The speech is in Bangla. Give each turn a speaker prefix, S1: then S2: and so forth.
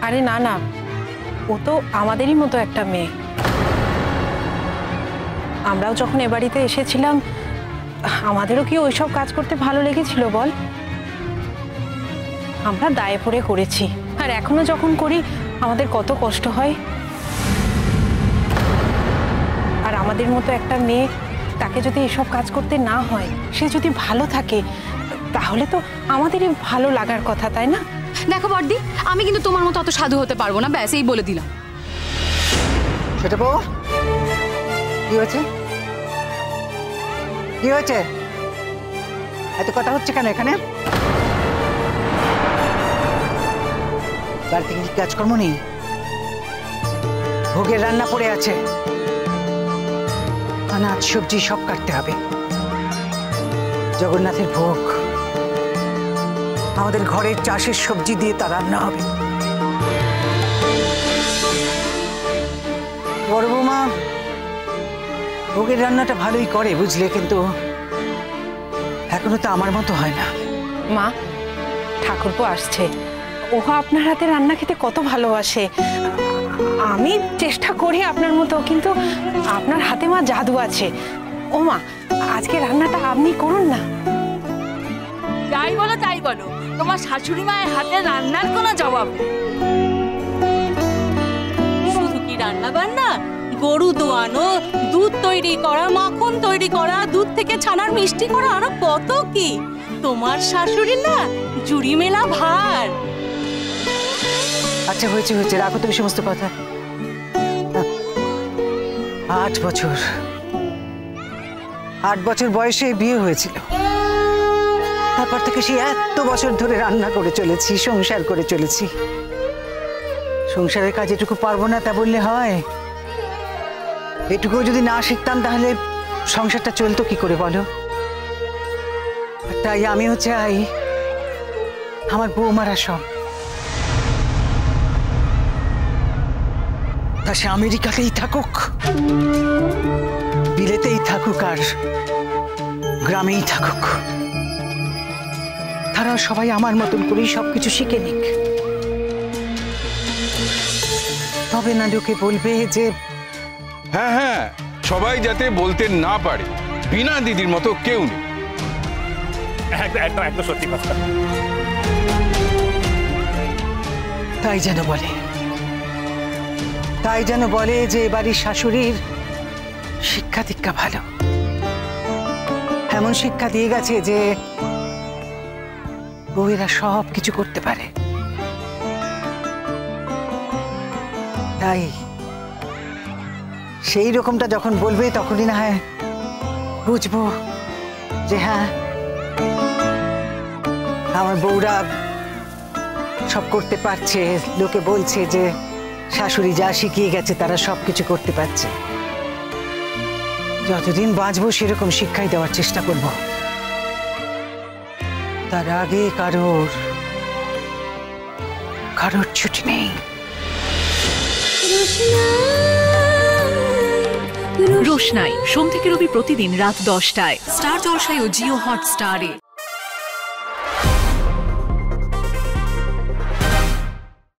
S1: আরে না না, ও তো আমাদেরই মতো একটা মেয়ে। আমরাও যখন এ বাড়িতে এসেছিলাম আমাদেরও কি ওইসব কাজ করতে ভালো লেগেছিল বল? আমরা দায়ে পড়ে করেছি, আর এখনো যখন করি আমাদের কত কষ্ট হয়। আর আমাদের মতো একটা মেয়ে, তাকে যদি এসব কাজ করতে না হয়, সে যদি ভালো থাকে, তাহলে তো আমাদেরই ভালো লাগার কথা, তাই না?
S2: দেখো বড়দি, আমি কিন্তু তোমার মতো অত সাধু হতে পারবো না, ব্যাস এই বলে দিলাম।
S3: সেটা বউ, কি হয়েছে? কি হয়েছে? এত কথা হচ্ছে কেন এখানে? বাড়িতে কি কাজকর্ম নেই? ভোগের রান্না পড়ে আছে, আনাজ সবজি সব কাটতে হবে। জগন্নাথের ভোগ, আমাদের ঘরের চাষের সবজি দিয়ে তা রান্না হবে। বড় বৌমা ভোগের রান্নাটা ভালোই করে বুঝলে, কিন্তু এখনো তো আমার মতো হয় না।
S1: মা, ঠাকুরপো আসছে, ওহা আপনার হাতে রান্না খেতে কত ভালোবাসে। আমি চেষ্টা করি আপনার মতো, কিন্তু আপনার হাতে মা জাদু আছে। ও মা, আজকে রান্নাটা আপনি করুন না।
S4: যাই বলো তাই বলো, তোমার শাশুড়ি মায়ের হাতে রান্নার কোনো জবাব নেই। শুধু কি রান্না বান্না, গরু দোয়ানো, দুধ তৈরি করা, মাখন তৈরি করা, দুধ থেকে ছানার মিষ্টি করা, আরো কত কি। তোমার শাশুড়ি না জুড়ি মেলা ভার।
S3: আচ্ছা হয়েছে হয়েছে, রাখো তো এই সমস্ত কথা। 8 বছর বয়সে বিয়ে হয়েছিল, তারপর থেকে সেই এত বছর ধরে রান্না করে চলেছি, সংসার করে চলেছি। সংসারের কাজ এটুকু পারবো না তা বললে হয়? এটুকু যদি না শিখতাম তাহলে সংসারটা চলতো কি করে বলো? তাই আমিও চাই আমার বৌমারা সব, তা সে আমেরিকাতেই থাকুক, বিলেতেই থাকুক, আর গ্রামেই থাকুক, তারা সবাই আমার মতন করেই সবকিছু শিখে নিক। তবে না লোকে বলবে যে
S5: হ্যাঁ হ্যাঁ, সবাই যাতে বলতে না পারে বিনা দিদির মতো কেউ নেই।
S6: একদম একদম সত্যি কথা।
S3: তাই যেন বলে, তাই যেন বলে যে এবাড়ির শাশুড়ির শিক্ষা দীক্ষা ভালো, এমন শিক্ষা দিয়ে গেছে যে বউয়েরা সব কিছু করতে পারে। তাই সেই রকমটা যখন বলবে তখনই না হয় বুঝবো যে হ্যাঁ, আমার বউরা সব করতে পারছে। লোকে বলছে যে শাশুড়ি যা শিখিয়ে গেছে তারা সবকিছু করতে পারছে। যতদিন বাঁচবো সেরকম শিক্ষাই দেওয়ার চেষ্টা করব। তার আগে কারোর ছুটি নেই।
S7: রোশনাই সোম থেকে রবি প্রতিদিন রাত 10টায় স্টার জলসায় ও জিও হটস্টারে।